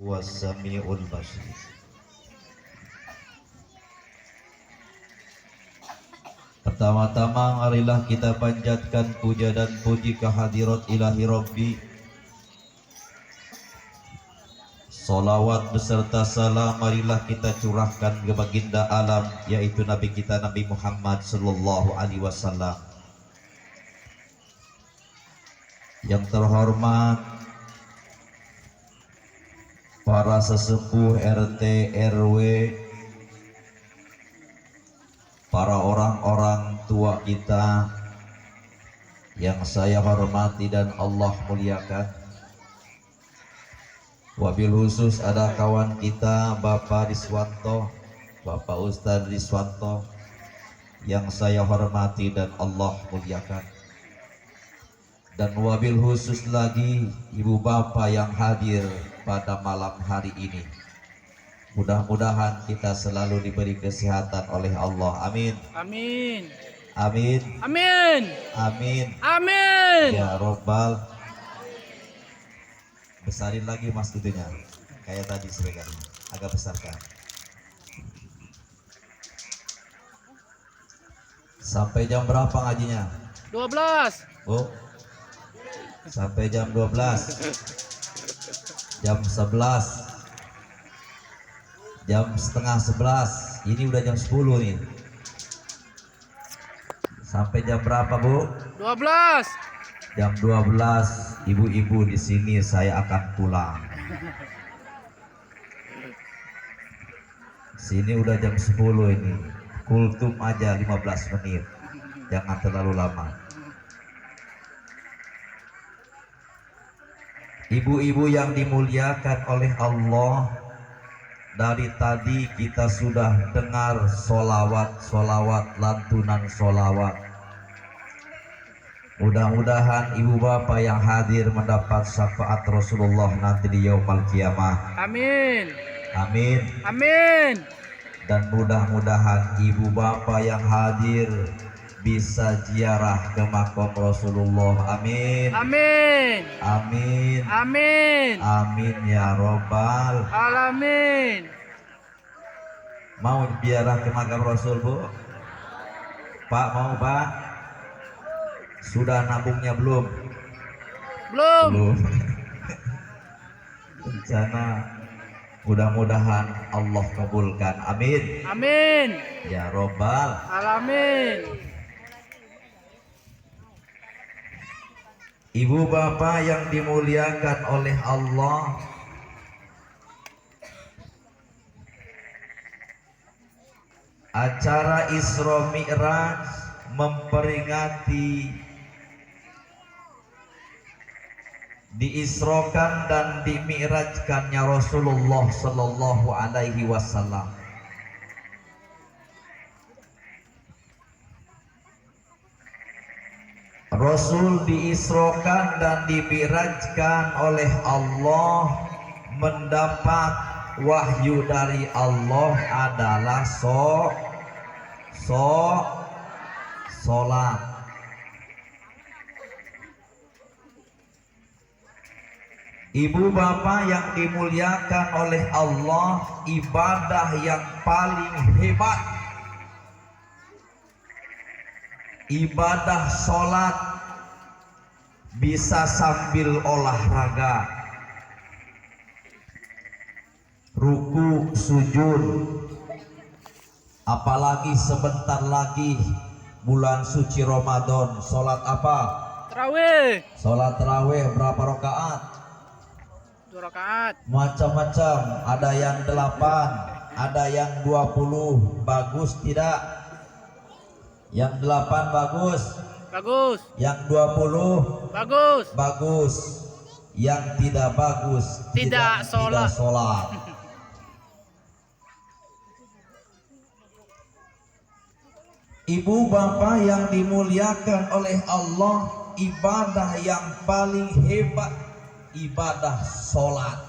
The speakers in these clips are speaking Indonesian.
was-sami'ul basir. Pertama-tama marilah kita panjatkan puja dan puji kehadirat ilahi Rabbi. Salawat beserta salam marilah kita curahkan ke baginda alam, yaitu Nabi kita Nabi Muhammad sallallahu alaihi wasallam. Yang terhormat para sesepuh RT RW, para orang-orang tua kita yang saya hormati dan Allah muliakan. Wabil khusus ada kawan kita Bapak Riswanto, Bapak Ustadz Riswanto yang saya hormati dan Allah muliakan. Dan wabil khusus lagi ibu bapak yang hadir pada malam hari ini. Mudah-mudahan kita selalu diberi kesehatan oleh Allah. Amin. Amin. Amin. Amin. Amin. Amin. Ya Robbal. Besarin lagi mas itunya. Kayak tadi sebagian. Agak besarkan. Sampai jam berapa ngajinya? 12. Oh. Sampai jam 12. Jam 11. Jam setengah 11. Ini udah jam 10 nih. Sampai jam berapa, Bu? 12. Jam 12. Ibu-ibu di sini saya akan pulang. Sini udah jam 10 ini. Kultum aja 15 menit. Jangan terlalu lama. Ibu-ibu yang dimuliakan oleh Allah, dari tadi kita sudah dengar solawat, lantunan solawat. Mudah-mudahan ibu bapak yang hadir mendapat syafaat Rasulullah nanti di yaumul kiamah. Amin. Amin. Amin. Dan mudah-mudahan ibu bapak yang hadir bisa ziarah ke makam Rasulullah. Amin. Amin. Amin. Amin. Amin ya Robbal Alamin. Mau ziarah ke makam Rasul, Bu? Pak mau, Pak? Sudah nabungnya belum? Belum. Belum. Rencana mudah-mudahan Allah kabulkan. Amin. Amin. Ya Robbal Alamin. Ibu bapak yang dimuliakan oleh Allah, acara Isra Mi'raj memperingati diisrokan dan dimi'rajkannya Rasulullah Sallallahu Alaihi Wasallam. Rasul diisrokan dan dimi'rajkan oleh Allah, mendapat wahyu dari Allah adalah sholat. Ibu bapak yang dimuliakan oleh Allah, ibadah yang paling hebat, ibadah sholat, bisa sambil olahraga, ruku, sujud. Apalagi sebentar lagi bulan suci Ramadan. Sholat apa? Tarawih. Sholat tarawih berapa rakaat? 2 rakaat. Macam-macam, ada yang 8, ada yang 20. Bagus tidak? Yang 8 bagus. Bagus. Yang 20 Bagus. bagus. Yang tidak bagus Tidak sholat. sholat. Ibu bapak yang dimuliakan oleh Allah, ibadah yang paling hebat ibadah sholat.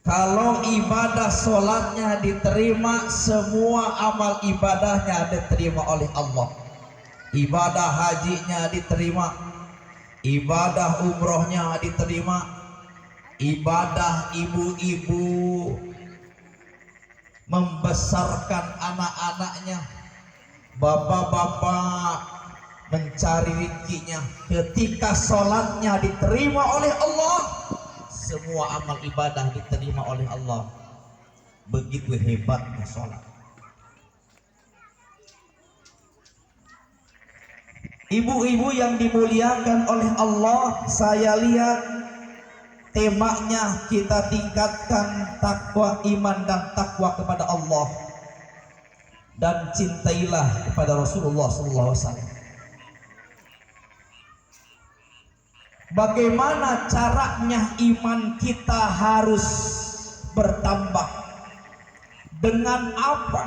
Kalau ibadah sholatnya diterima, semua amal ibadahnya diterima oleh Allah. Ibadah hajinya diterima, ibadah umrohnya diterima, ibadah ibu-ibu membesarkan anak-anaknya, bapak-bapak mencari rezekinya, ketika sholatnya diterima oleh Allah, semua amal ibadah diterima oleh Allah. Begitu hebatnya sholat. Ibu-ibu yang dimuliakan oleh Allah, saya lihat temanya kita tingkatkan takwa iman dan takwa kepada Allah, dan cintailah kepada Rasulullah SAW. Bagaimana caranya iman kita harus bertambah? Dengan apa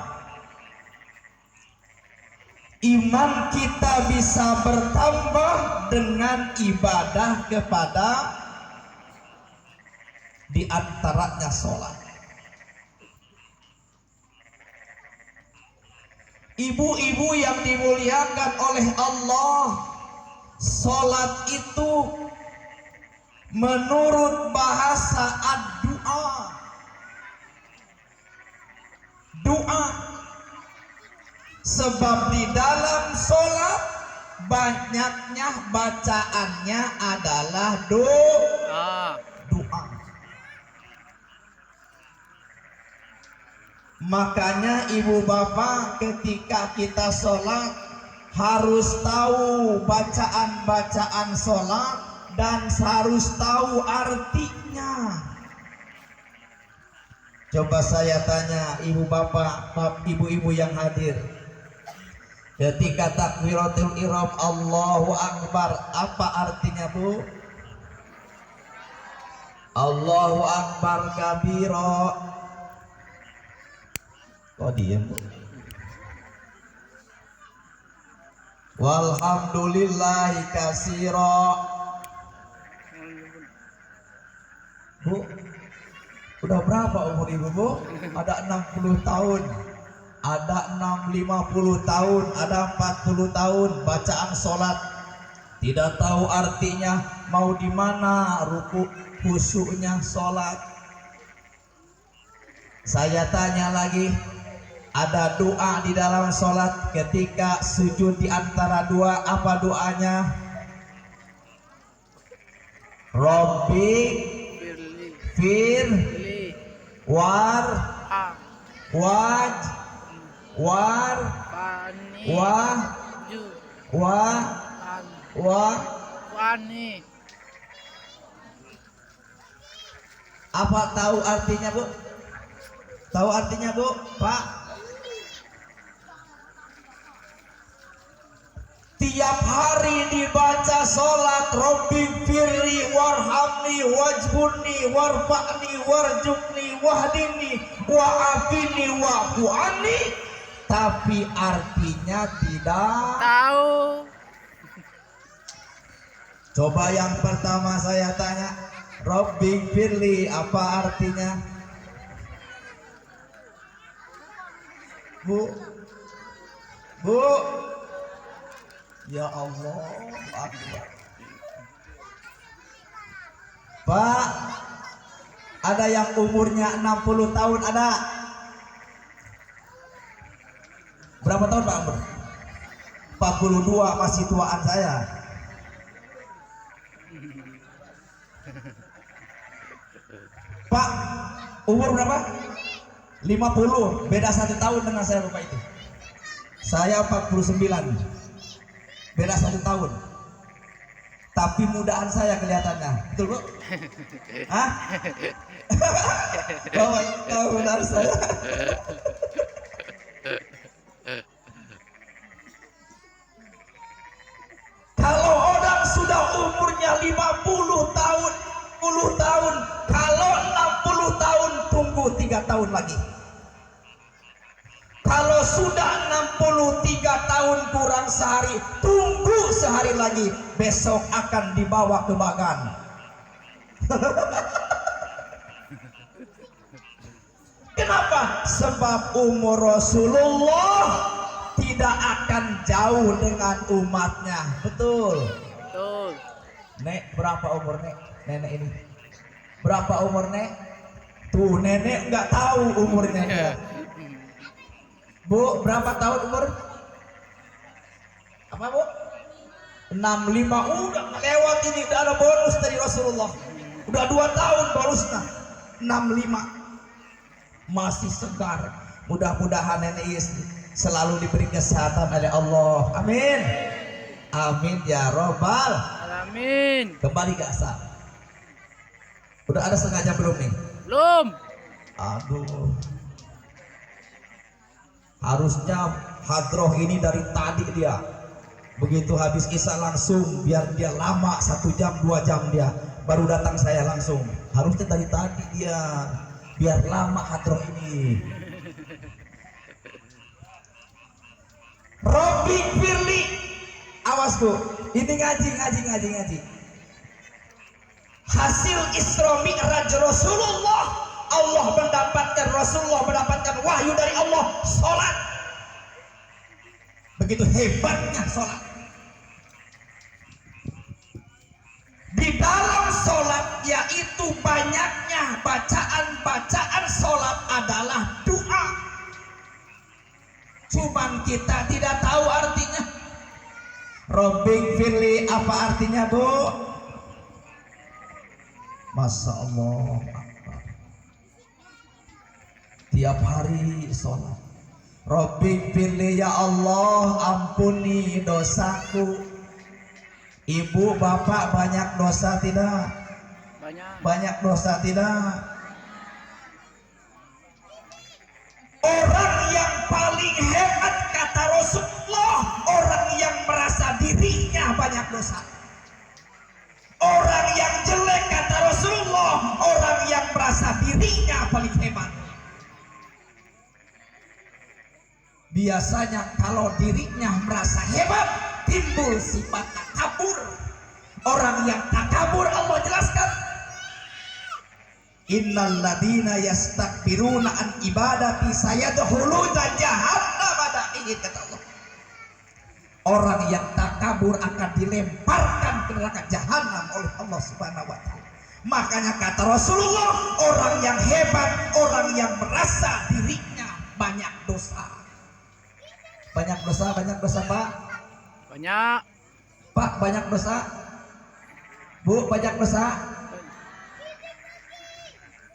iman kita bisa bertambah? Dengan ibadah kepada, di antaranya sholat. Ibu-ibu yang dimuliakan oleh Allah, sholat itu menurut bahasa ad-doa, doa. Sebab di dalam sholat banyaknya bacaannya adalah doa. Makanya ibu bapak ketika kita sholat harus tahu bacaan-bacaan sholat dan harus tahu artinya. Coba saya tanya ibu bapak, ibu-ibu yang hadir, ketika takbiratul ihram Allahu Akbar, apa artinya bu? Allahu Akbar kabira. Kok diem bu? Walhamdulillahi katsira. Bu, udah berapa umur ibu bu? Ada 60 tahun, ada 50 tahun, ada 40 tahun. Bacaan sholat tidak tahu artinya, mau di mana ruku khusyuknya sholat. Saya tanya lagi, ada doa di dalam sholat ketika sujud, di antara dua apa doanya? Robbi fir war waj war wani. Apa tahu artinya bu? Tahu artinya bu? Pak, tiap hari dibaca sholat Robbi firli warhamni wajbunni warfa'ni warjukni wahdini wa'afini wa'fu'ani, tapi artinya tidak Tahu. Coba yang pertama saya tanya, Robbi firli apa artinya? Bu, bu, ya Allah Akbar. Pak, ada yang umurnya 60 tahun ada? Berapa tahun Pak umur? 42, masih tuaan saya. Pak, umur berapa? 50, beda 1 tahun dengan saya Bapak itu. Saya 49, beda 1 tahun. Tapi mudaan saya kelihatannya, betul Bu? Hah? Bapak tahu mudaan saya? Kalau orang sudah umurnya 50 tahun, 10 tahun, kalau 60 tahun tunggu 3 tahun lagi. Kalau sudah 63 tahun kurang sehari, tunggu sehari lagi, besok akan dibawa ke Bagan. Kenapa? Sebab umur Rasulullah tidak akan jauh dengan umatnya. Betul. Betul. Nek, berapa umur Nek? Nenek ini Berapa umurnya? Tuh nenek nggak tahu umurnya. Bu, berapa tahun umur? Apa bu? 65. Udah lewat ini, udah ada bonus dari Rasulullah. Udah 2 tahun bonusnya. 65. Masih segar. Mudah-mudahan nenek selalu diberi kesehatan oleh Allah. Amin. Amin ya robbal. Amin. Kembali ke asal. Udah ada setengah jam belum nih? Belum. Aduh. Harusnya hadroh ini dari tadi dia. Begitu habis isya langsung, biar dia lama 1 jam 2 jam dia baru datang saya langsung. Harusnya dari tadi dia, biar lama hadroh ini. Robbi Firli, awas bu, ini ngaji. Hasil Isra Mi'raj Rasulullah, Rasulullah mendapatkan wahyu dari Allah, sholat. Begitu hebatnya sholat. Di dalam sholat, yaitu banyaknya bacaan sholat adalah doa. Cuman kita tidak tahu artinya. Robbi Firli apa artinya bu? Masya Allah. Tiap hari sholat. Robbi Firli, ya Allah ampuni dosaku. Ibu bapak banyak dosa tidak? Banyak dosa tidak? Orang yang paling hebat kata Rasulullah, orang yang merasa dirinya banyak dosa. Orang yang jelek kata Rasulullah, orang yang merasa dirinya paling hebat. Biasanya kalau dirinya merasa hebat, timbul sifat takabur. Orang yang takabur Allah jelaskan, innal ladina yastakbiruna an ibadati sayadkhuluna jahannam dakhirin, kata Allah. Orang yang takabur akan dilemparkan ke neraka jahanam oleh Allah Subhanahu wa taala. Makanya kata Rasulullah, orang yang hebat, orang yang merasa dirinya banyak dosa. Banyak dosa Pak? Banyak. Pak, banyak dosa? Bu, banyak dosa?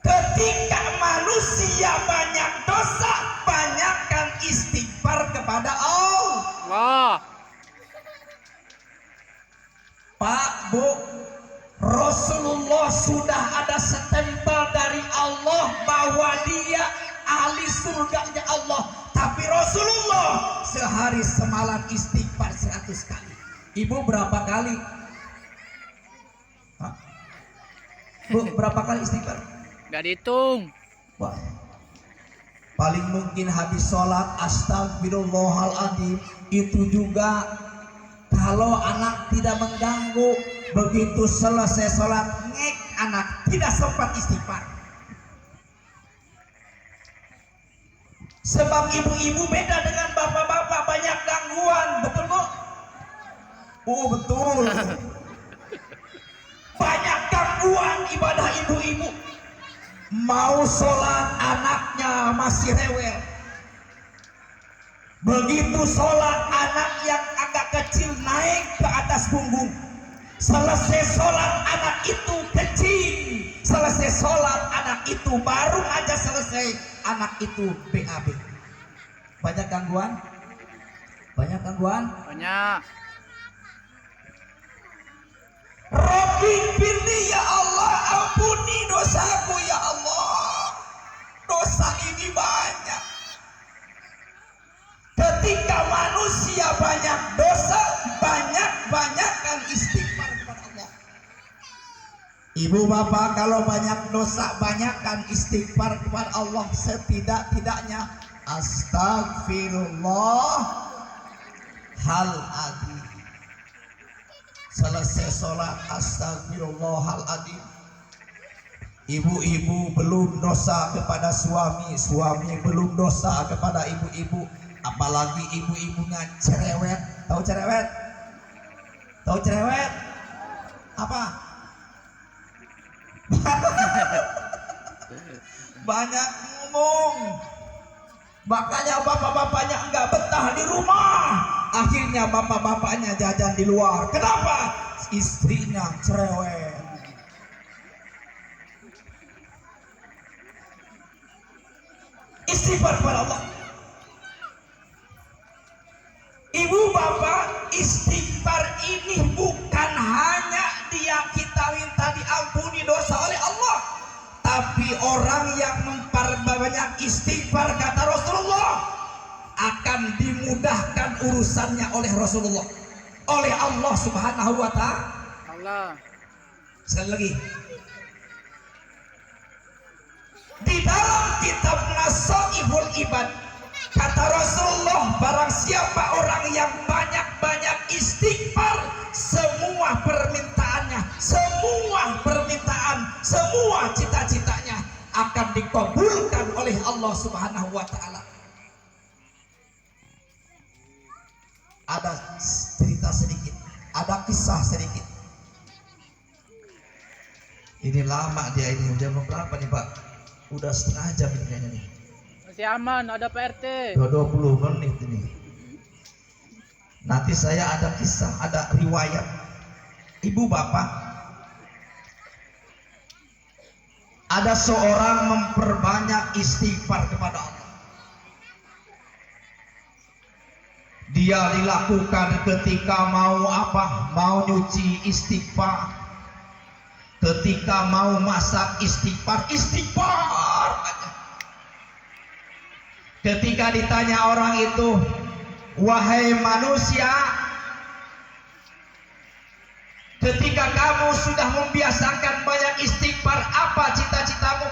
Ketika manusia banyak dosa, banyakkan istighfar kepada Allah. Pak, Bu, Rasulullah sudah ada stempel dari Allah bahwa dia ahli surganya Allah. Tapi Rasulullah sehari semalam istighfar 100 kali. Ibu berapa kali? Hah? Bu, berapa kali istighfar? Gak dihitung. Wah. Paling mungkin habis sholat astagfirullahaladzim. Itu juga kalau anak tidak mengganggu. Begitu selesai sholat ngek, anak tidak sempat istighfar. Sebab ibu-ibu beda dengan bapak-bapak, banyak gangguan, betul bu? Oh betul. Banyak gangguan ibadah ibu-ibu. Mau sholat anaknya masih rewel. Begitu sholat anak yang agak kecil naik ke atas punggung. Selesai sholat anak itu kecil. Selesai sholat anak itu baru aja selesai, anak itu BAB. Banyak gangguan? Banyak gangguan? Banyak. Robbi Firli, ya Allah ampuni dosaku ya Allah. Dosa ini banyak. Ketika manusia banyak dosa, banyak-banyakkan istighfar kepada Allah. Ibu bapak kalau banyak dosa, banyakkan istighfar kepada Allah. Setidak-tidaknya astagfirullahaladzim. Selesai sholat astagfirullahaladzim. Ibu-ibu belum dosa kepada suami, suami belum dosa kepada ibu-ibu, apalagi ibu-ibunya cerewet. Tahu cerewet? Tahu cerewet? Apa? Banyak ngomong. Makanya bapak-bapaknya enggak betah di rumah. Akhirnya bapak-bapaknya jajan di luar. Kenapa? Istrinya cerewet. Istighfar kepada Allah. Ibu bapak, istighfar ini bukan hanya dia kita minta diampuni dosa oleh Allah, tapi orang yang memperbanyak istighfar kata Rasulullah akan dimudahkan urusannya oleh Rasulullah, oleh Allah Subhanahu wa ta'ala. Sekali lagi, di dalam kitab Nasaihul Ibad kata Rasulullah, barang siapa orang yang banyak-banyak istighfar, semua permintaannya, semua cita-citanya akan dikabulkan oleh Allah Subhanahu wa ta'ala. Ada cerita sedikit, ada kisah sedikit. Ini lama dia ini, jam berapa nih Pak? Udah setengah jam ini kayaknya nih. Masih aman, ada PRT. 20 menit ini. Nanti saya ada kisah, ada riwayat. Ibu bapak, ada seorang memperbanyak istighfar kepada Allah. Dia dilakukan ketika mau apa? Mau nyuci istighfar. Ketika mau masak istighfar aja. Ketika ditanya orang itu, wahai manusia, ketika kamu sudah membiasakan banyak istighfar, apa cita-citamu?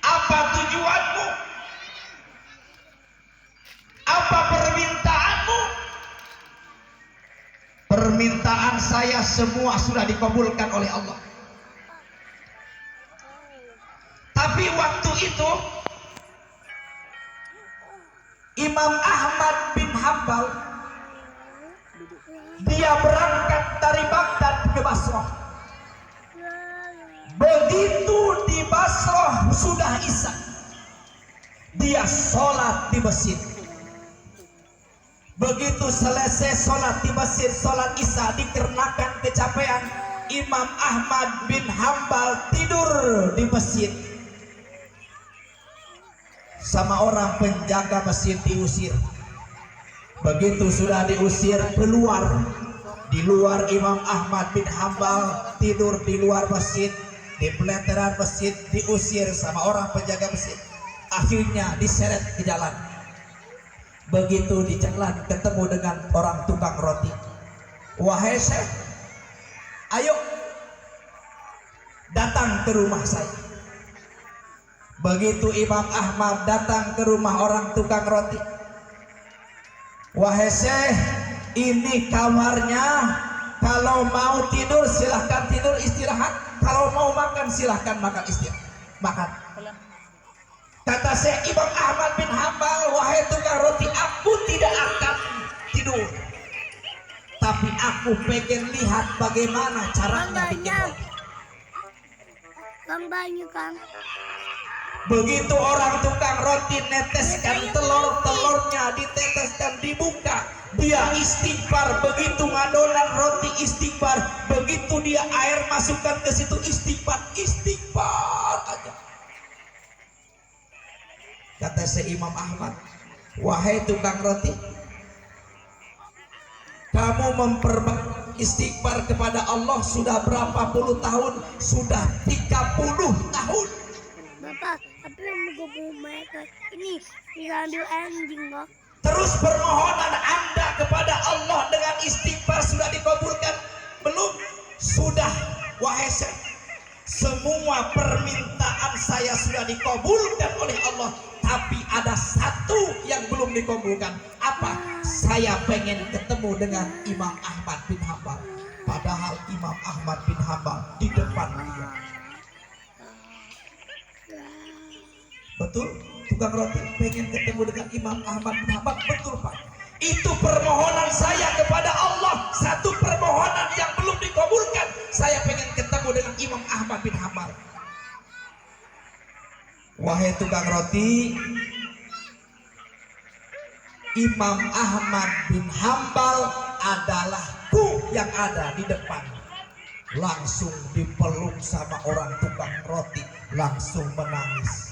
Apa tujuanmu? Apa permintaanmu? Permintaan saya semua sudah dikabulkan oleh Allah. Tapi waktu itu Imam Ahmad bin Hambal dia berangkat dari Baghdad ke Basrah. Begitu di Basrah sudah Isya, dia sholat di masjid. Begitu selesai sholat di masjid, sholat Isya, dikarenakan kecapean, Imam Ahmad bin Hambal tidur di masjid. Sama orang penjaga masjid diusir. Begitu sudah diusir, keluar. Di luar Imam Ahmad bin Hambal tidur di luar masjid, di peletaran masjid, diusir sama orang penjaga masjid. Akhirnya diseret ke jalan. Begitu di jalan ketemu dengan orang tukang roti. Wahai Syekh, ayo datang ke rumah saya. Begitu Imam Ahmad datang ke rumah orang tukang roti. Wahai Syekh, ini kamarnya. Kalau mau tidur silahkan tidur istirahat. Kalau mau makan silahkan makan istirahat. Makan. Kata Syekh Imam Ahmad bin Hambal, wahai tukang roti, aku tidak akan tidur, tapi aku pengen lihat bagaimana caranya bikin roti. Banyak. Begitu orang tukang roti neteskan telur-telurnya, diteteskan, dibuka, dia istighfar. Begitu ngadonan roti istighfar. Begitu dia air masukkan ke situ istighfar aja. Kata Syekh Imam Ahmad, wahai tukang roti, kamu memperbanyak istighfar kepada Allah sudah berapa puluh tahun? Sudah 30 tahun. Bapak, tapi yang menggabung mereka ini diambil anjing, Pak. Terus permohonan Anda kepada Allah dengan istighfar sudah dikabulkan? Belum? Sudah, wahai Syekh. Semua permintaan saya sudah dikabulkan oleh Allah, tapi ada satu yang belum dikabulkan. Apa? Saya pengen ketemu dengan Imam Ahmad bin Hambal. Padahal Imam Ahmad bin Hambal di depan dia. Betul? Tukang roti pengen ketemu dengan Imam Ahmad bin Hambal. Betul Pak? Itu permohonan saya kepada Allah. Satu permohonan yang belum dikabulkan. Saya pengen ketemu dengan Imam Ahmad bin Hambal. Wahai tukang roti, Imam Ahmad bin Hambal adalah ku yang ada di depan. Langsung dipeluk sama orang tukang roti, langsung menangis.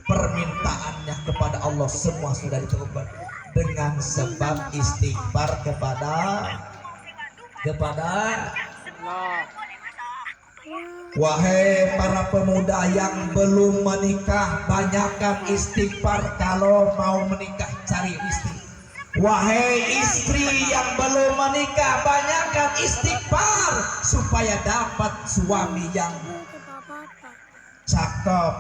Permintaannya kepada Allah semua sudah dikabulkan dengan sebab istighfar kepada Allah. wahai para pemuda yang belum menikah, banyakkan istighfar kalau mau menikah, cari istri. Wahai istri yang belum menikah, banyakkan istighfar supaya dapat suami yang cakep,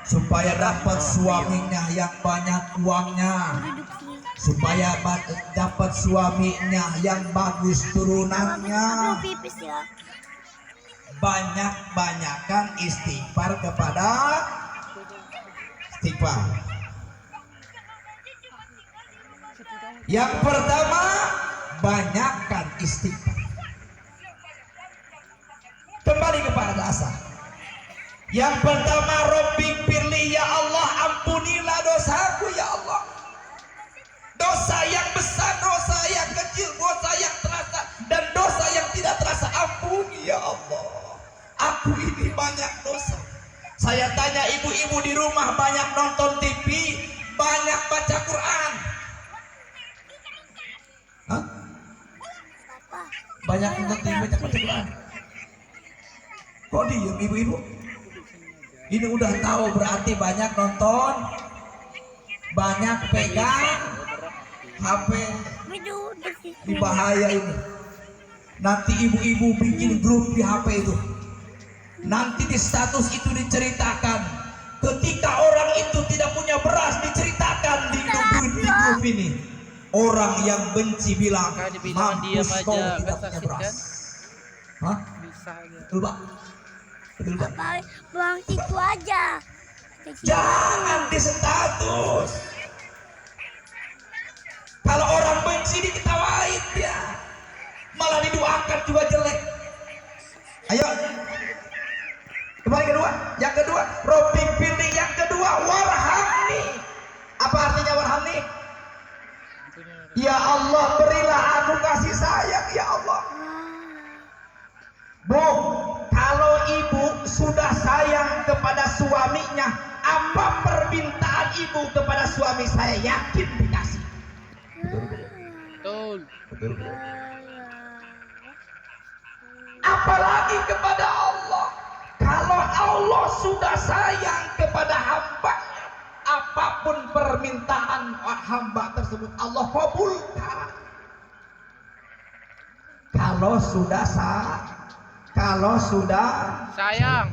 supaya dapat suaminya yang banyak uangnya, supaya dapat suaminya yang bagus turunannya. Banyak-banyakan istighfar kepada istighfar. Yang pertama, banyakkan istighfar. Kembali kepada asal. Yang pertama, Rabbi firli, ya Allah, ampunilah dosaku ya Allah. Dosa yang besar, dosa yang kecil, dosa yang terasa, dan dosa yang tidak terasa, ampuni ya Allah. Aku ini banyak dosa. Saya tanya ibu-ibu di rumah, banyak nonton TV, banyak baca Quran. Hah? Banyak nonton TV, banyak baca Quran. Kok diem ibu-ibu? Ini udah tahu berarti banyak nonton, banyak pegang HP. Ini bahaya ini. Nanti ibu-ibu bikin grup di HP itu. Nanti di status itu diceritakan, ketika orang itu tidak punya beras, diceritakan di grup ini. Orang yang benci bilang, mampus kau tidak punya beras. Hah? Betul Pak? Betul Pak? Bang itu aja. Jangan di status. Kalau orang benci diketawain dia, malah didoakan juga jelek. Ayo, kembali kedua. Yang kedua, Rabbi firli. Yang kedua, warhamni. Apa artinya warhamni? Ya Allah, berilah aku kasih sayang ya Allah. Bu, kalau ibu sudah sayang kepada suaminya, apa permintaan ibu kepada suami, saya yakin dikasih. Betul. Apalagi kepada Allah. Kalau Allah sudah sayang kepada hambanya, apapun permintaan hamba tersebut Allah kabulkan. Kalau sudah Sayang.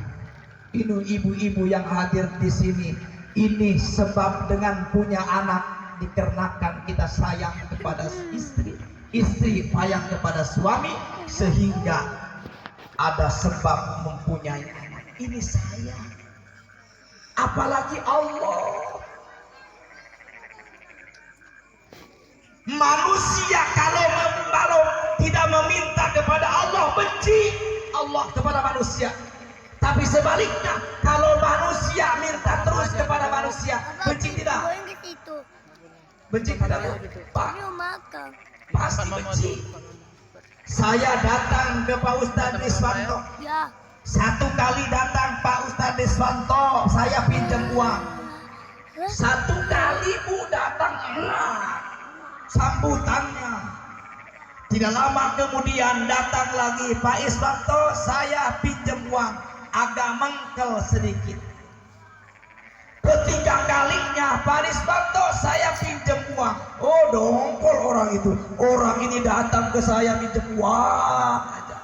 ini ibu-ibu yang hadir di sini, ini sebab dengan punya anak dikarenakan kita sayang kepada istri, istri sayang kepada suami, sehingga ada sebab mempunyai anak. Ini sayang. Apalagi Allah. Manusia kalau tidak meminta kepada Allah, benci Allah kepada manusia. Tapi sebaliknya, kalau manusia minta terus kepada manusia, benci tidak? Benci tidak? Pak, pasti benci. Saya datang ke Pak Ustadz Riswanto. Ya. Satu kali datang Pak Ustadz Riswanto, saya pinjam uang. Satu kali Bu datang, sambutannya. Tidak lama kemudian datang lagi Pak Iswanto, saya pinjam uang, agak mengkel sedikit. Ketiga kalinya Pak Iswanto saya pinjam uang, oh dongkol orang itu. Orang ini datang ke saya pinjam uang aja.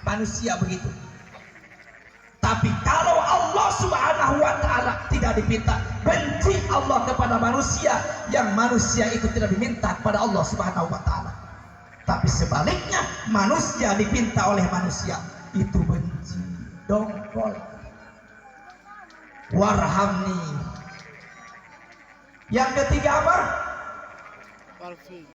Manusia begitu. Tapi kalau Allah Subhanahu wa Ta'ala tidak diminta, benci Allah kepada manusia yang manusia itu tidak diminta kepada Allah Subhanahu wa Ta'ala. Tapi sebaliknya, manusia dipinta oleh manusia, itu benci, dongkol. Warhamni. Yang ketiga apa?